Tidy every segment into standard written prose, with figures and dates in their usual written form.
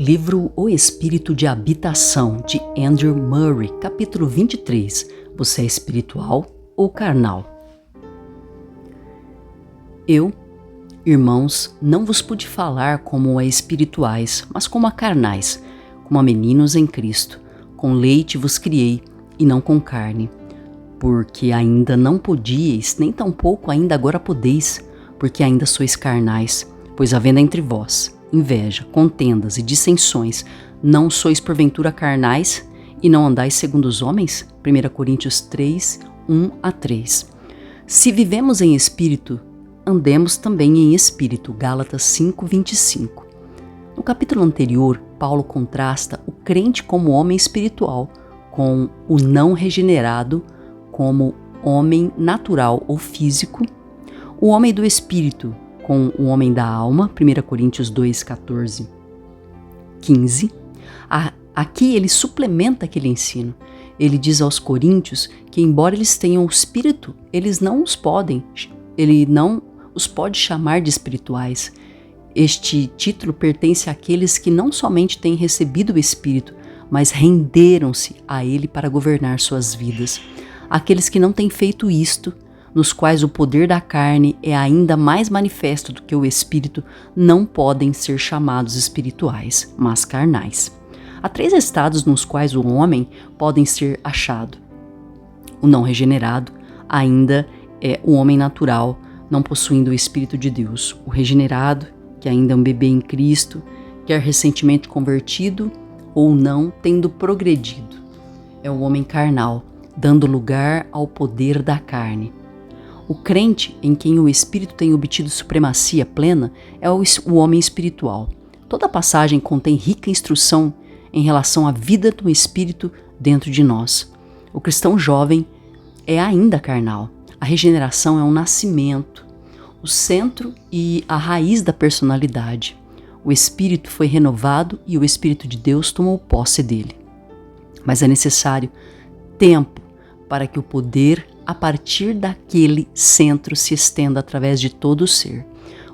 Livro O Espírito de Habitação, de Andrew Murray, capítulo 23. Você é espiritual ou carnal? Eu, irmãos, não vos pude falar como a espirituais, mas como a carnais, como a meninos em Cristo. Com leite vos criei, e não com carne. Porque ainda não podíeis, nem tampouco ainda agora podeis, porque ainda sois carnais, pois havendo entre vós inveja, contendas e dissensões, não sois porventura carnais e não andais segundo os homens? 1 Coríntios 3, 1-3. Se vivemos em espírito, andemos também em espírito. Gálatas 5:25. No capítulo anterior, Paulo contrasta o crente como homem espiritual com o não regenerado como homem natural ou físico, o homem do espírito com o homem da alma, 1 Coríntios 2, 14, 15. Aqui ele suplementa aquele ensino. Ele diz aos coríntios que, embora eles tenham o espírito, ele não os pode chamar de espirituais. Este título pertence àqueles que não somente têm recebido o espírito, mas renderam-se a ele para governar suas vidas. Aqueles que não têm feito isto, nos quais o poder da carne é ainda mais manifesto do que o espírito, não podem ser chamados espirituais, mas carnais. Há 3 estados nos quais o homem pode ser achado. O não regenerado ainda é o homem natural, não possuindo o Espírito de Deus. O regenerado, que ainda é um bebê em Cristo, quer recentemente convertido ou não, tendo progredido, é o homem carnal, dando lugar ao poder da carne. O crente em quem o Espírito tem obtido supremacia plena é o homem espiritual. Toda a passagem contém rica instrução em relação à vida do Espírito dentro de nós. O cristão jovem é ainda carnal. A regeneração é um nascimento, o centro e a raiz da personalidade. O Espírito foi renovado e o Espírito de Deus tomou posse dele. Mas é necessário tempo para que o poder a partir daquele centro se estenda através de todo o ser.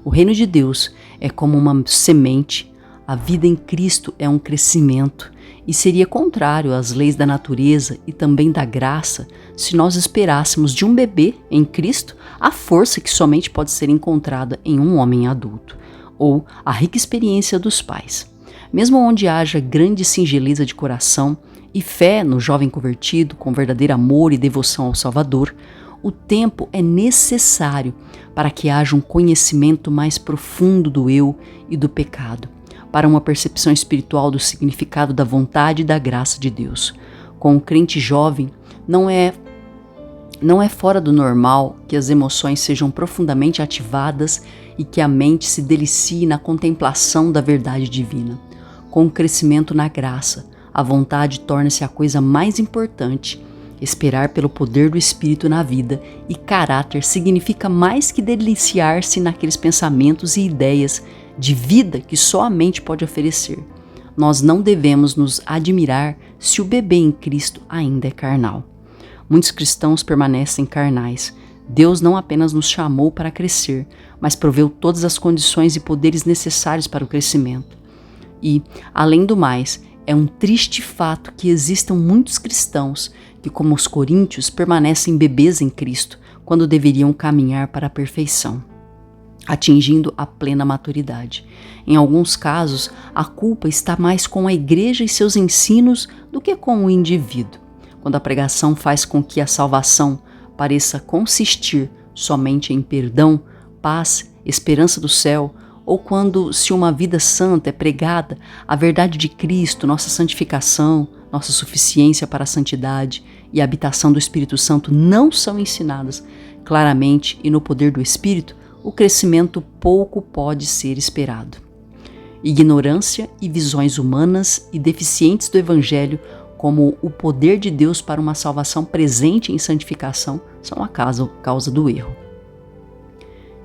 O reino de Deus é como uma semente, a vida em Cristo é um crescimento e seria contrário às leis da natureza e também da graça se nós esperássemos de um bebê em Cristo a força que somente pode ser encontrada em um homem adulto, ou a rica experiência dos pais. Mesmo onde haja grande singeleza de coração e fé no jovem convertido, com verdadeiro amor e devoção ao Salvador, o tempo é necessário para que haja um conhecimento mais profundo do eu e do pecado, para uma percepção espiritual do significado da vontade e da graça de Deus. Com o crente jovem, não é fora do normal que as emoções sejam profundamente ativadas e que a mente se delicie na contemplação da verdade divina. Com o crescimento na graça, a vontade torna-se a coisa mais importante. Esperar pelo poder do Espírito na vida e caráter significa mais que deliciar-se naqueles pensamentos e ideias de vida que só a mente pode oferecer. Nós não devemos nos admirar se o bebê em Cristo ainda é carnal. Muitos cristãos permanecem carnais. Deus não apenas nos chamou para crescer, mas proveu todas as condições e poderes necessários para o crescimento. E, além do mais, é um triste fato que existam muitos cristãos que, como os coríntios, permanecem bebês em Cristo, quando deveriam caminhar para a perfeição, atingindo a plena maturidade. Em alguns casos, a culpa está mais com a igreja e seus ensinos do que com o indivíduo. Quando a pregação faz com que a salvação pareça consistir somente em perdão, paz, esperança do céu, ou quando, se uma vida santa é pregada, a verdade de Cristo, nossa santificação, nossa suficiência para a santidade e a habitação do Espírito Santo não são ensinadas claramente e no poder do Espírito, o crescimento pouco pode ser esperado. Ignorância e visões humanas e deficientes do Evangelho, como o poder de Deus para uma salvação presente em santificação, são a causa do erro.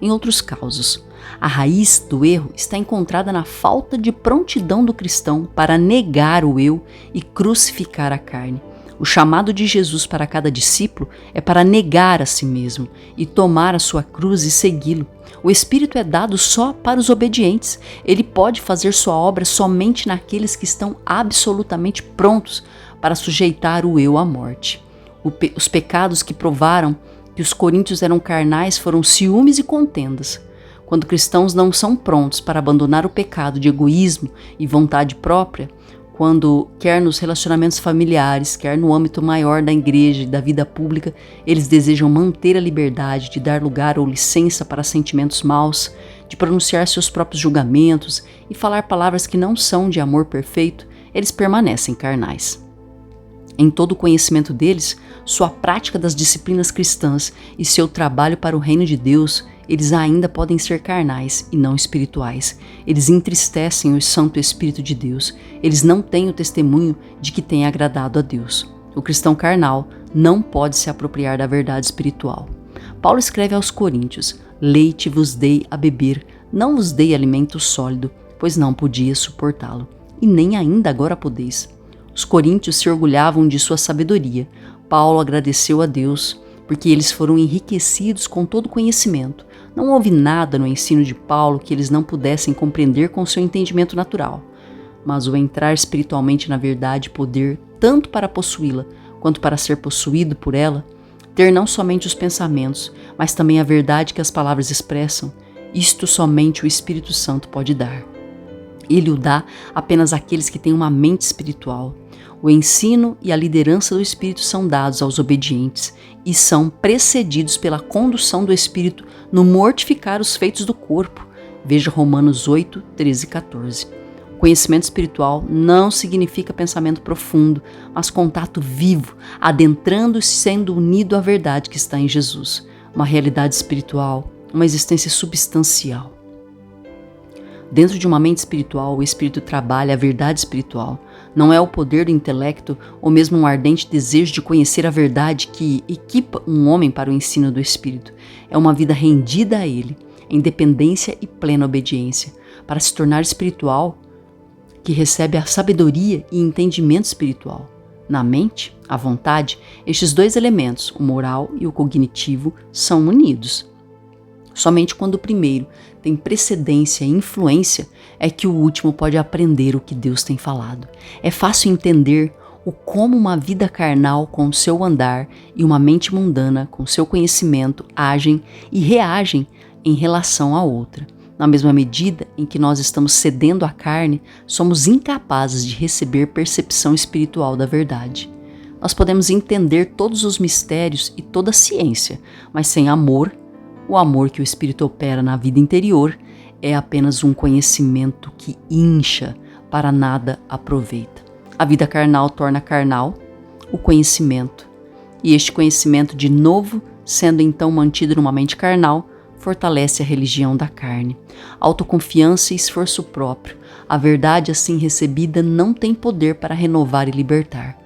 Em outros casos, a raiz do erro está encontrada na falta de prontidão do cristão para negar o eu e crucificar a carne. O chamado de Jesus para cada discípulo é para negar a si mesmo e tomar a sua cruz e segui-lo. O Espírito é dado só para os obedientes. Ele pode fazer sua obra somente naqueles que estão absolutamente prontos para sujeitar o eu à morte. Os pecados que provaram que os coríntios eram carnais foram ciúmes e contendas. Quando cristãos não são prontos para abandonar o pecado de egoísmo e vontade própria, quando, quer nos relacionamentos familiares, quer no âmbito maior da igreja e da vida pública, eles desejam manter a liberdade de dar lugar ou licença para sentimentos maus, de pronunciar seus próprios julgamentos e falar palavras que não são de amor perfeito, eles permanecem carnais. Em todo o conhecimento deles, sua prática das disciplinas cristãs e seu trabalho para o reino de Deus, eles ainda podem ser carnais e não espirituais. Eles entristecem o Santo Espírito de Deus. Eles não têm o testemunho de que têm agradado a Deus. O cristão carnal não pode se apropriar da verdade espiritual. Paulo escreve aos Coríntios: leite vos dei a beber, não vos dei alimento sólido, pois não podia suportá-lo, e nem ainda agora podeis. Os coríntios se orgulhavam de sua sabedoria. Paulo agradeceu a Deus, porque eles foram enriquecidos com todo conhecimento. Não houve nada no ensino de Paulo que eles não pudessem compreender com seu entendimento natural. Mas o entrar espiritualmente na verdade e poder, tanto para possuí-la, quanto para ser possuído por ela, ter não somente os pensamentos, mas também a verdade que as palavras expressam, isto somente o Espírito Santo pode dar. Ele o dá apenas àqueles que têm uma mente espiritual. O ensino e a liderança do Espírito são dados aos obedientes e são precedidos pela condução do Espírito no mortificar os feitos do corpo. Veja Romanos 8, 13 e 14. O conhecimento espiritual não significa pensamento profundo, mas contato vivo, adentrando e sendo unido à verdade que está em Jesus. Uma realidade espiritual, uma existência substancial. Dentro de uma mente espiritual, o Espírito trabalha a verdade espiritual. Não é o poder do intelecto ou mesmo um ardente desejo de conhecer a verdade que equipa um homem para o ensino do Espírito. É uma vida rendida a Ele, em dependência e plena obediência. Para se tornar espiritual, que recebe a sabedoria e entendimento espiritual. Na mente, a vontade, estes dois elementos, o moral e o cognitivo, são unidos. Somente quando o primeiro tem precedência e influência é que o último pode aprender o que Deus tem falado. É fácil entender como uma vida carnal com seu andar e uma mente mundana com seu conhecimento agem e reagem em relação à outra. Na mesma medida em que nós estamos cedendo à carne, somos incapazes de receber percepção espiritual da verdade. Nós podemos entender todos os mistérios e toda a ciência, mas sem amor, o amor que o Espírito opera na vida interior é apenas um conhecimento que incha, para nada aproveita. A vida carnal torna carnal o conhecimento, e este conhecimento, de novo, sendo então mantido numa mente carnal, fortalece a religião da carne. Autoconfiança e esforço próprio. A verdade assim recebida não tem poder para renovar e libertar.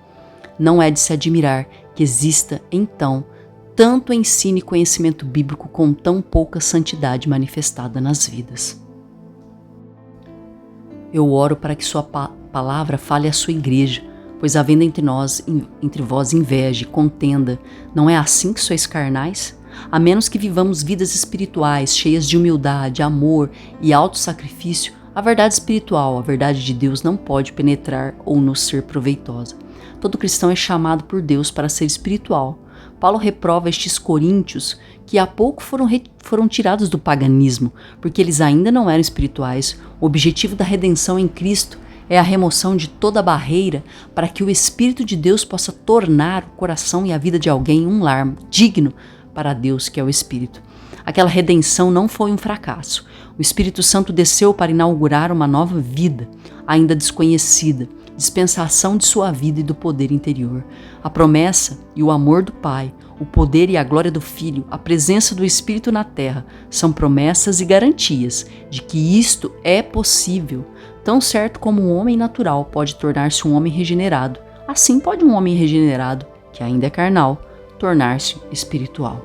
Não é de se admirar que exista, então, tanto ensino e conhecimento bíblico com tão pouca santidade manifestada nas vidas. Eu oro para que sua palavra fale à sua igreja, pois havendo entre vós inveja e contenda, não é assim que sois carnais? A menos que vivamos vidas espirituais cheias de humildade, amor e autossacrifício, a verdade espiritual, a verdade de Deus não pode penetrar ou nos ser proveitosa. Todo cristão é chamado por Deus para ser espiritual. Paulo reprova estes coríntios que há pouco foram tirados do paganismo, porque eles ainda não eram espirituais. O objetivo da redenção em Cristo é a remoção de toda barreira para que o Espírito de Deus possa tornar o coração e a vida de alguém um lar digno para Deus, que é o Espírito. Aquela redenção não foi um fracasso. O Espírito Santo desceu para inaugurar uma nova vida, ainda desconhecida, dispensação de sua vida e do poder interior. A promessa e o amor do Pai, o poder e a glória do Filho, a presença do Espírito na terra, são promessas e garantias de que isto é possível. Tão certo como um homem natural pode tornar-se um homem regenerado, assim pode um homem regenerado, que ainda é carnal, tornar-se espiritual.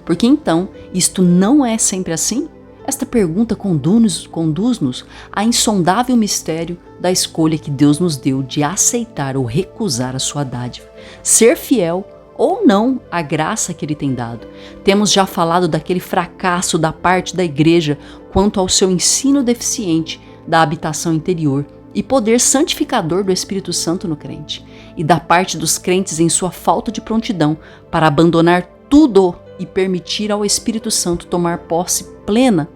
Porque então, isto não é sempre assim? Esta pergunta conduz-nos a insondável mistério da escolha que Deus nos deu de aceitar ou recusar a sua dádiva, ser fiel ou não à graça que Ele tem dado. Temos já falado daquele fracasso da parte da igreja quanto ao seu ensino deficiente da habitação interior e poder santificador do Espírito Santo no crente, e da parte dos crentes em sua falta de prontidão para abandonar tudo e permitir ao Espírito Santo tomar posse plena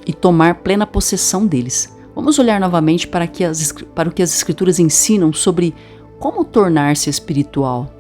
e tomar plena possessão deles. Vamos olhar novamente para o que as Escrituras ensinam sobre como tornar-se espiritual.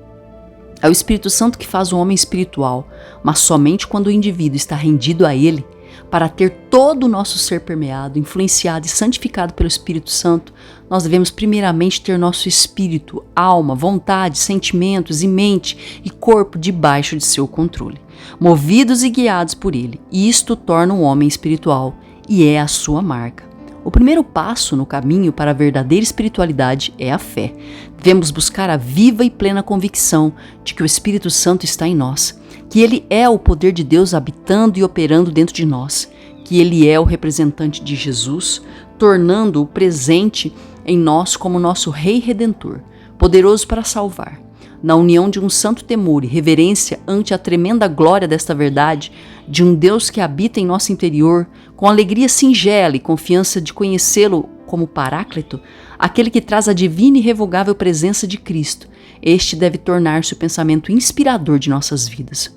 É o Espírito Santo que faz o homem espiritual, mas somente quando o indivíduo está rendido a Ele, para ter todo o nosso ser permeado, influenciado e santificado pelo Espírito Santo, nós devemos primeiramente ter nosso espírito, alma, vontade, sentimentos e mente e corpo debaixo de seu controle, movidos e guiados por Ele. E isto torna o homem espiritual e é a sua marca. O primeiro passo no caminho para a verdadeira espiritualidade é a fé. Devemos buscar a viva e plena convicção de que o Espírito Santo está em nós, que Ele é o poder de Deus habitando e operando dentro de nós, que Ele é o representante de Jesus, tornando-o presente em nós como nosso Rei Redentor, poderoso para salvar. Na união de um santo temor e reverência ante a tremenda glória desta verdade, de um Deus que habita em nosso interior, com alegria singela e confiança de conhecê-lo como Paráclito, aquele que traz a divina e irrevogável presença de Cristo, este deve tornar-se o pensamento inspirador de nossas vidas.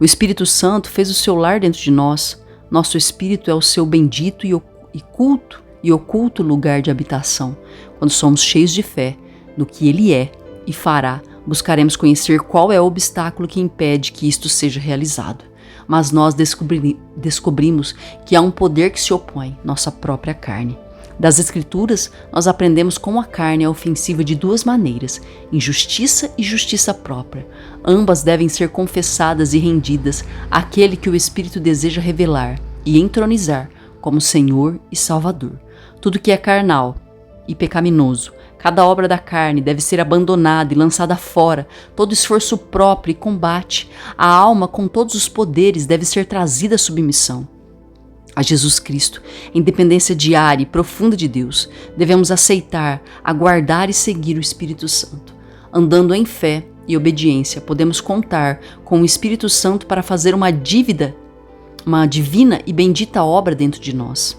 O Espírito Santo fez o seu lar dentro de nós. Nosso espírito é o seu bendito e oculto lugar de habitação. Quando somos cheios de fé no que Ele é e fará, buscaremos conhecer qual é o obstáculo que impede que isto seja realizado. Mas nós descobrimos que há um poder que se opõe, nossa própria carne. Das Escrituras, nós aprendemos como a carne é ofensiva de duas maneiras, injustiça e justiça própria. Ambas devem ser confessadas e rendidas àquele que o Espírito deseja revelar e entronizar como Senhor e Salvador. Tudo que é carnal e pecaminoso, cada obra da carne deve ser abandonada e lançada fora, todo esforço próprio e combate. A alma com todos os poderes deve ser trazida à submissão a Jesus Cristo, em dependência diária e profunda de Deus. Devemos aceitar, aguardar e seguir o Espírito Santo. Andando em fé e obediência, podemos contar com o Espírito Santo para fazer uma divina e bendita obra dentro de nós.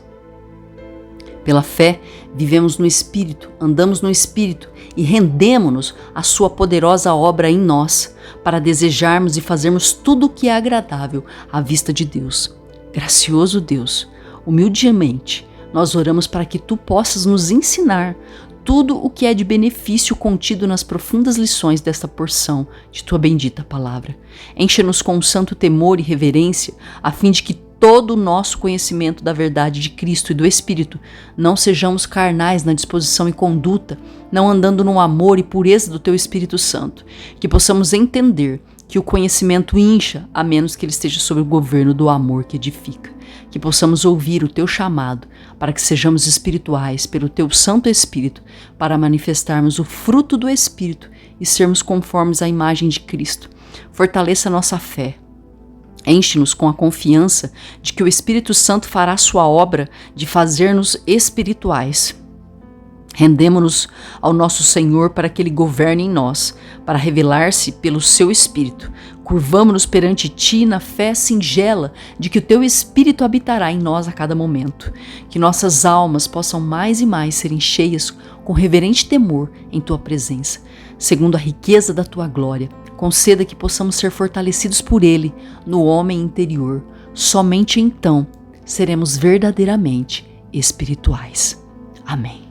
Pela fé, vivemos no Espírito, andamos no Espírito e rendemo-nos à sua poderosa obra em nós, para desejarmos e fazermos tudo o que é agradável à vista de Deus. Gracioso Deus, humildemente, nós oramos para que Tu possas nos ensinar tudo o que é de benefício contido nas profundas lições desta porção de Tua bendita palavra. Enche-nos com um santo temor e reverência, a fim de que todo o nosso conhecimento da verdade de Cristo e do Espírito não sejamos carnais na disposição e conduta, não andando no amor e pureza do Teu Espírito Santo, que possamos entender que o conhecimento incha, a menos que ele esteja sob o governo do amor que edifica. Que possamos ouvir o Teu chamado, para que sejamos espirituais pelo Teu Santo Espírito, para manifestarmos o fruto do Espírito e sermos conformes à imagem de Cristo. Fortaleça nossa fé. Enche-nos com a confiança de que o Espírito Santo fará sua obra de fazer-nos espirituais. Rendemo-nos ao nosso Senhor para que Ele governe em nós, para revelar-se pelo Seu Espírito. Curvamo-nos perante Ti na fé singela de que o Teu Espírito habitará em nós a cada momento. Que nossas almas possam mais e mais serem cheias com reverente temor em Tua presença. Segundo a riqueza da Tua glória, conceda que possamos ser fortalecidos por Ele no homem interior. Somente então seremos verdadeiramente espirituais. Amém.